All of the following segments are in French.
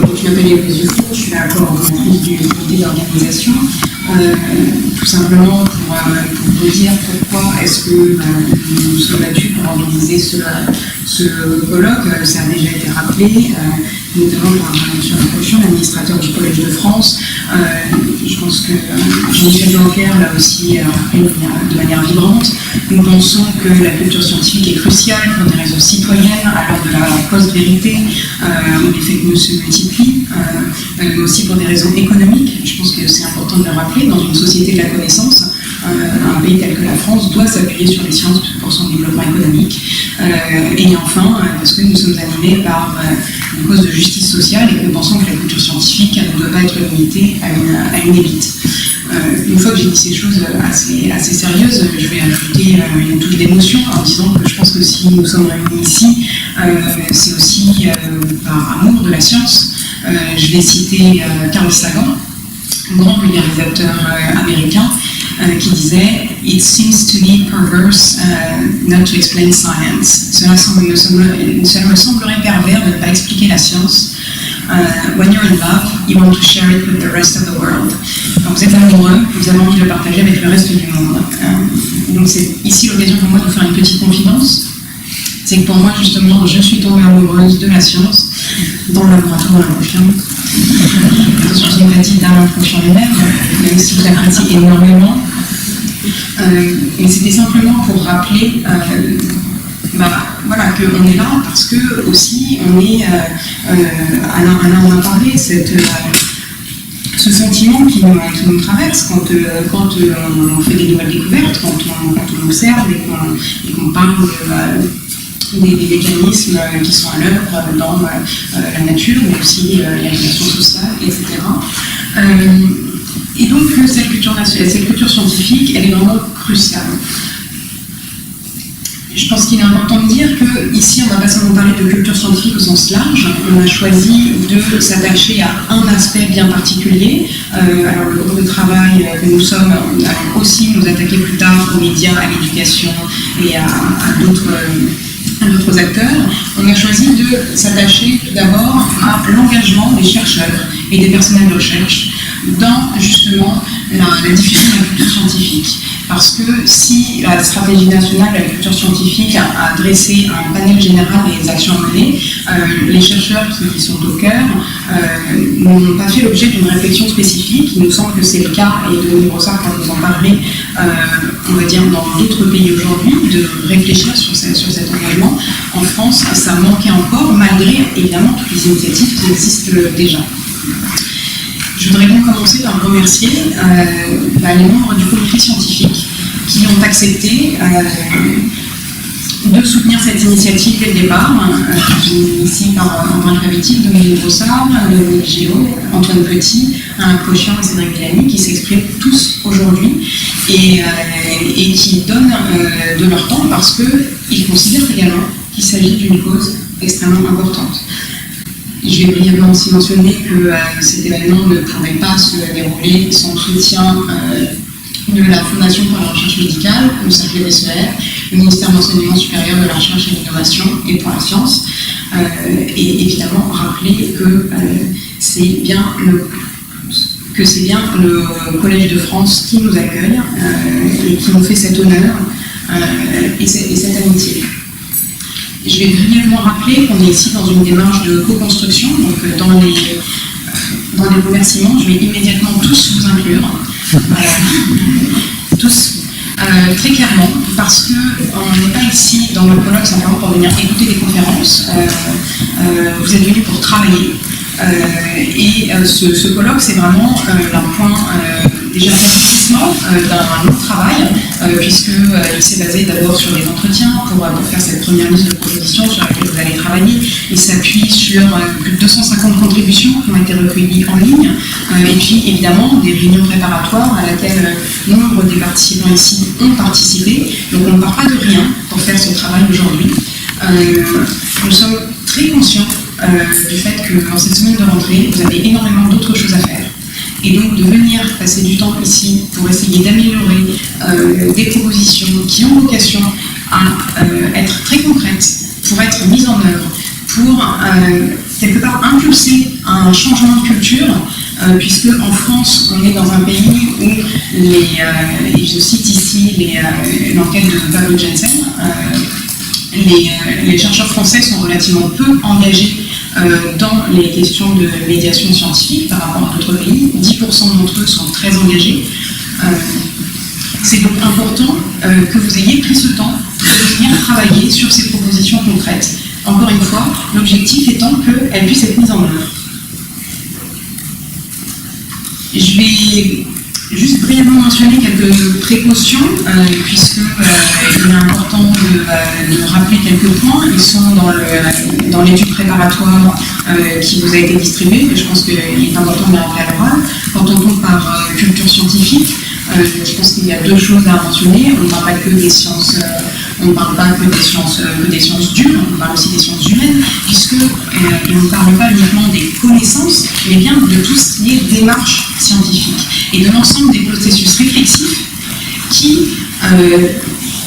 Donc, je m'appelle Église Dufour, je suis la coordinatrice du comité d'organisation. Tout simplement pour vous dire pourquoi est-ce que nous nous sommes battus pour organiser ce colloque. Ça a déjà été rappelé, notamment par M. Cochon, l'administrateur du Collège de France. Je pense que Jean-Michel Blanquer l'a aussi rappelé de manière vibrante. Nous pensons que la culture scientifique est cruciale pour des raisons citoyennes, à l'heure de la post-vérité, où les fake news se multiplient, mais aussi pour des raisons économiques. Je pense que c'est important de le rappeler. Dans une société de la connaissance, un pays tel que la France doit s'appuyer sur les sciences pour son développement économique. Et enfin, parce que nous sommes animés par une cause de justice sociale et que nous pensons que la culture scientifique ne doit pas être limitée à une élite. Une fois que j'ai dit ces choses assez sérieuses, je vais ajouter une touche d'émotion en disant que je pense que si nous sommes réunis ici, c'est aussi par amour de la science. Je vais citer Carl Sagan, un grand vulgarisateur américain, qui disait « It seems to me perverse not to explain science ». Cela me semblerait pervers de ne pas expliquer la science. When you're in love, you want to share it with the rest of the world. Quand vous êtes amoureux, vous avez envie de le partager avec le reste du monde. Donc c'est ici l'occasion pour moi de vous faire une petite confidence. C'est que pour moi, justement, je suis tombée amoureuse de la science dans le laboratoire de la confirme. Attention, j'ai une pratique d'Alain Prochon lui-même, même si je la pratique énormément. Et c'était simplement pour rappeler voilà, qu'on est là parce que aussi on est, Alain en a parlé, ce sentiment qui nous traverse quand on fait des nouvelles découvertes, quand on observe et qu'on parle des mécanismes qui sont à l'œuvre dans la nature, mais aussi les relations sociales, etc. Et donc cette culture scientifique, elle est vraiment cruciale. Je pense qu'il est important de dire qu'ici, on va pas seulement parler de culture scientifique au sens large, on a choisi de s'attacher à un aspect bien particulier. Alors le groupe de travail que nous sommes, allons aussi nous attaquer plus tard aux médias, à l'éducation et à d'autres acteurs. On a choisi de s'attacher tout d'abord à l'engagement des chercheurs et des personnels de recherche dans justement la diffusion de la culture scientifique. Parce que si la stratégie nationale de la culture scientifique a dressé un panel général des actions menées, les chercheurs qui sont au cœur n'ont pas fait l'objet d'une réflexion spécifique. Il nous semble que c'est le cas, et Denis Brossard, quand vous en parlerez, on va dire dans d'autres pays aujourd'hui, de réfléchir sur cet engagement. En France, ça manquait encore, malgré évidemment toutes les initiatives qui existent déjà. Je voudrais donc commencer par remercier les membres du comité scientifique qui ont accepté de soutenir cette initiative dès le départ. Ici par André Cravetti, Dominique Brossard, Dominique Gillot, Antoine Petit, Alain Cochon et Cédric Villani, qui s'expriment tous aujourd'hui et qui donnent de leur temps parce qu'ils considèrent également qu'il s'agit d'une cause extrêmement importante. Je vais brièvement aussi mentionner que cet événement ne pourrait pas se dérouler sans le soutien de la Fondation pour la recherche médicale, le CFLSER, le ministère de l'Enseignement supérieur de la recherche et de l'innovation et pour la science, et évidemment rappeler que c'est bien le Collège de France qui nous accueille et qui nous fait cet honneur et cette amitié. Je vais brièvement rappeler qu'on est ici dans une démarche de co-construction, donc dans les remerciements, je vais immédiatement tous vous inclure, tous, très clairement, parce qu'on n'est pas ici dans le colloque simplement pour venir écouter des conférences, vous êtes venus pour travailler, et ce colloque c'est vraiment un point déjà d'aboutissement d'un long travail, puisqu'il s'est basé d'abord sur des entretiens pour faire cette première liste de propositions sur laquelle vous allez travailler. Il s'appuie sur plus de 250 contributions qui ont été recueillies en ligne, et puis évidemment des réunions préparatoires à laquelle nombre des participants ici ont participé. Donc on ne part pas de rien pour faire ce travail aujourd'hui. Nous sommes très conscients du fait que dans cette semaine de rentrée, vous avez énormément d'autres choses à faire. Et donc de venir passer du temps ici pour essayer d'améliorer des propositions qui ont vocation à être très concrètes, pour être mises en œuvre, pour quelque part impulser un changement de culture, puisque en France, on est dans un pays où et je cite ici l'enquête de Pablo Jensen, les chercheurs français sont relativement peu engagés dans les questions de médiation scientifique par rapport à d'autres pays. 10% d'entre eux sont très engagés. C'est donc important que vous ayez pris ce temps de venir travailler sur ces propositions concrètes. Encore une fois, l'objectif étant qu'elles puissent être mises en œuvre. Je vais juste brièvement mentionner quelques précautions, puisqu'il est important de rappeler quelques points. Ils sont dans l'étude préparatoire qui vous a été distribuée, et je pense qu'il est important de les rappeler à l'oral. Quand on compte par culture scientifique, je pense qu'il y a deux choses à mentionner. On ne parle pas que des sciences, que des sciences dures, on parle aussi des sciences humaines, puisque on ne parle pas uniquement des connaissances, mais bien de tout ce qui est démarche scientifique et de l'ensemble des processus réflexifs qui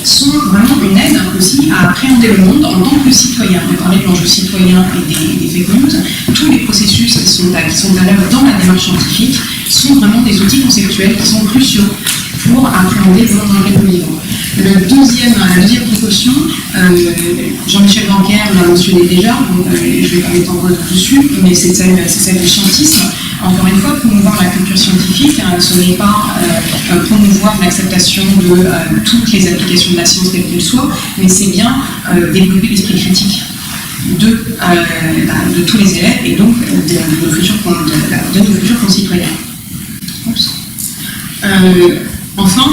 sont vraiment une aide aussi à appréhender le monde en tant que citoyen. On parlait de l'enjeu citoyen et des fake news. Tous les processus qui sont à l'œuvre dans la démarche scientifique sont vraiment des outils conceptuels qui sont cruciaux pour appréhender le monde dans lequel nous vivons. La deuxième précaution, Jean-Michel Blanquer l'a mentionné déjà, donc je ne vais pas m'étendre dessus, mais c'est celle du scientisme. Encore une fois, promouvoir la culture scientifique, ce n'est pas promouvoir l'acceptation de toutes les applications de la science quelles qu'elles soient, mais c'est bien développer l'esprit critique de tous les élèves et donc de nos futurs concitoyens. Enfin,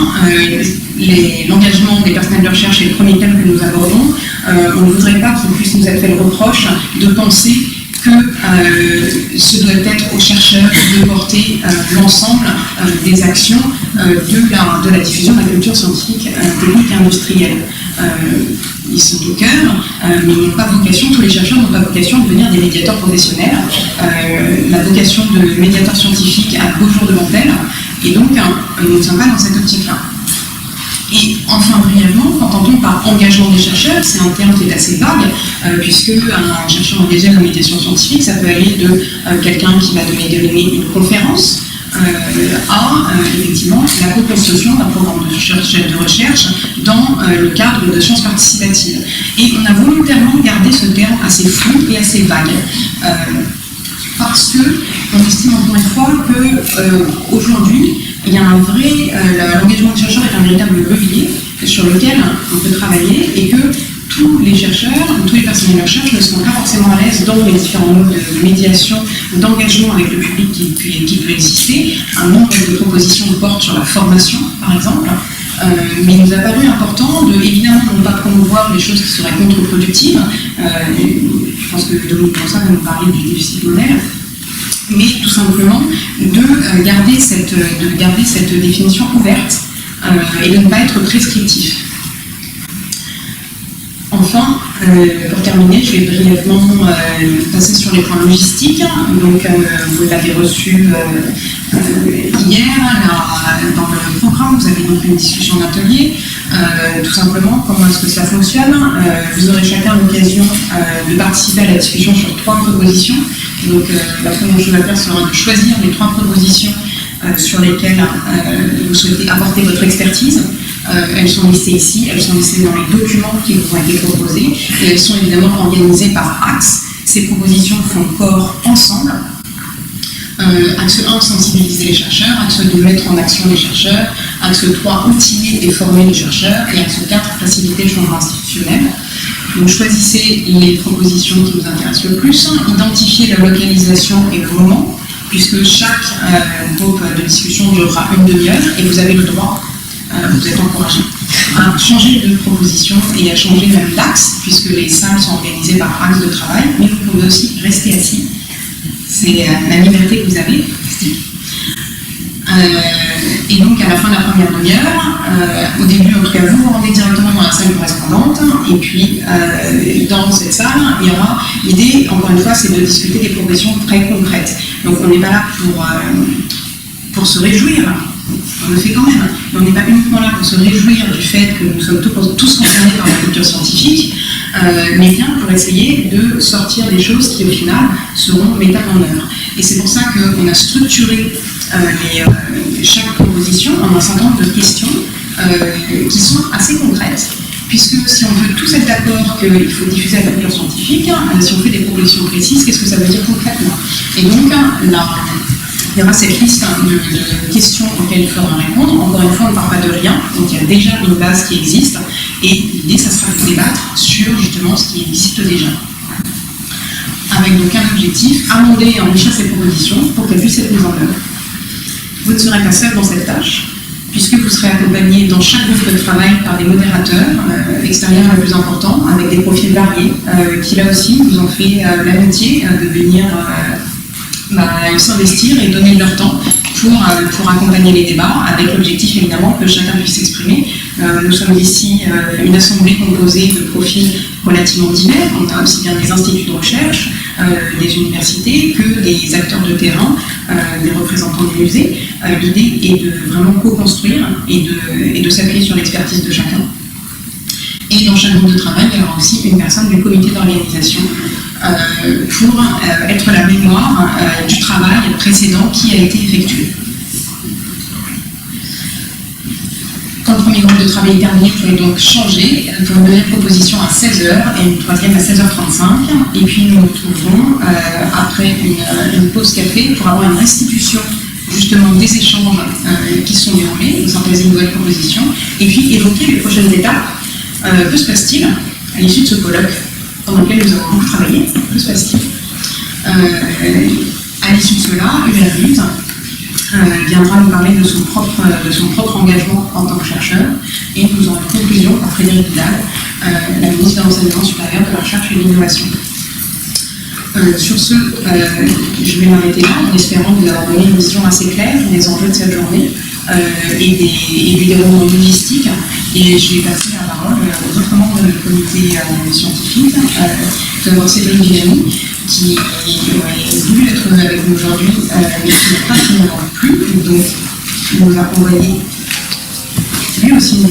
l'engagement des personnels de recherche est le premier thème que nous abordons. On ne voudrait pas qu'il puisse nous être fait le reproche de penser que ce doit être aux chercheurs de porter l'ensemble des actions de la diffusion de la culture scientifique, technique et industrielle. Ils sont au cœur, mais ils n'ont pas vocation, tous les chercheurs n'ont pas vocation à devenir des médiateurs professionnels. La vocation de médiateur scientifique a beau jour devant elle, et donc nous ne sommes pas dans cette optique-là. Et enfin, brièvement, qu'entend-on par engagement des chercheurs? C'est un terme qui est assez vague, puisque un chercheur engagé en médiation scientifique, ça peut aller de quelqu'un qui va donner une conférence à effectivement la co-construction d'un programme de recherche dans le cadre de sciences participatives. Et on a volontairement gardé ce terme assez flou et assez vague. Parce qu'on estime encore une fois qu'aujourd'hui, il y a l'engagement des chercheurs est un véritable levier sur lequel on peut travailler et que tous les chercheurs, tous les personnels de recherche ne sont pas forcément à l'aise dans les différents modes de médiation, d'engagement avec le public qui peut exister. Un nombre de propositions portent sur la formation, par exemple. Mais il nous a paru important évidemment, ne pas promouvoir les choses qui seraient contre-productives. Je pense que Dominique Bonsard va nous parler du déficit modèle. Mais tout simplement de garder cette définition ouverte et de ne pas être prescriptif. Enfin, pour terminer, je vais brièvement passer sur les points logistiques. Donc, vous l'avez reçu hier, dans le programme, vous avez donc une discussion d'atelier. Tout simplement, comment est-ce que ça fonctionne? Vous aurez chacun l'occasion de participer à la discussion sur 3 propositions. Donc, la première chose à faire sera de choisir les 3 propositions sur lesquelles vous souhaitez apporter votre expertise. Elles sont listées ici, elles sont listées dans les documents qui vous ont été proposés et elles sont évidemment organisées par axes. Ces propositions font corps ensemble. Axe 1, sensibiliser les chercheurs. Axe 2, mettre en action les chercheurs. Axe 3, outiller et former les chercheurs. Et axe 4, faciliter le changement institutionnel. Donc choisissez les propositions qui vous intéressent le plus. Identifiez la localisation et le moment, puisque chaque groupe de discussion durera une demi-heure et vous avez le droit, vous êtes encouragé à changer de proposition et à changer même d'axe, puisque les salles sont organisées par axe de travail, mais vous pouvez aussi rester assis. C'est la liberté que vous avez. Et donc à la fin de la première demi-heure, au début en tout cas vous vous rendez directement dans la salle correspondante et puis dans cette salle il y aura l'idée, encore une fois, c'est de discuter des propositions très concrètes. Donc on n'est pas là pour se réjouir, on le fait quand même, mais on n'est pas uniquement là pour se réjouir du fait que nous sommes tous concernés par la culture scientifique, mais bien pour essayer de sortir des choses qui au final seront mettables en œuvre. Et c'est pour ça qu'on a structuré chaque proposition en un certain nombre de questions qui sont assez concrètes, puisque si on veut tous être d'accord qu'il faut diffuser la culture scientifique, si on fait des propositions précises, qu'est-ce que ça veut dire concrètement? Et donc, il y aura cette liste de questions auxquelles il faudra répondre. Encore une fois, on ne part pas de rien, donc il y a déjà une base qui existe, et l'idée, ça sera de débattre sur justement ce qui existe déjà. Avec donc un objectif, amender et enrichir ces propositions pour qu'elles puissent être mises en œuvre. Vous ne serez pas seul dans cette tâche, puisque vous serez accompagné dans chaque groupe de travail par des modérateurs extérieurs les plus importants, avec des profils variés, qui là aussi vous ont fait l'amitié de venir s'investir et donner de leur temps pour accompagner les débats, avec l'objectif évidemment que chacun puisse s'exprimer. Nous sommes ici une assemblée composée de profils relativement divers. On a aussi bien des instituts de recherche, des universités, que des acteurs de terrain, des représentants des musées. L'idée est de vraiment co-construire et de s'appuyer sur l'expertise de chacun. Et dans chaque groupe de travail, il y aura aussi une personne du comité d'organisation pour être la mémoire du travail précédent qui a été effectué. Quand le premier groupe de travail est terminé, vous pouvez donc changer pour une deuxième proposition à 16h et une troisième à 16h35. Et puis nous nous retrouvons après une pause café pour avoir une restitution justement des échanges qui se sont déroulés, nous imposer une nouvelle proposition, et puis évoquer les prochaines étapes. Que se passe-t-il à l'issue de ce colloque pendant lequel nous avons beaucoup travaillé? Que se passe-t-il à l'issue de cela, Hubert Reeves viendra nous parler de son propre engagement en tant que chercheur, et nous aurons une conclusion par Frédéric Vidal, la ministre de l'Enseignement supérieur, de la Recherche et de l'Innovation. Sur ce, je vais m'arrêter là en espérant vous avoir donné une vision assez claire des enjeux de cette journée et du déroulement logistique. Et je vais passer la parole aux autres membres du comité scientifique, d'abord Cédric Villani, qui aurait voulu être avec nous aujourd'hui, mais qui n'est pas finalement plus, donc il nous a envoyé lui aussi une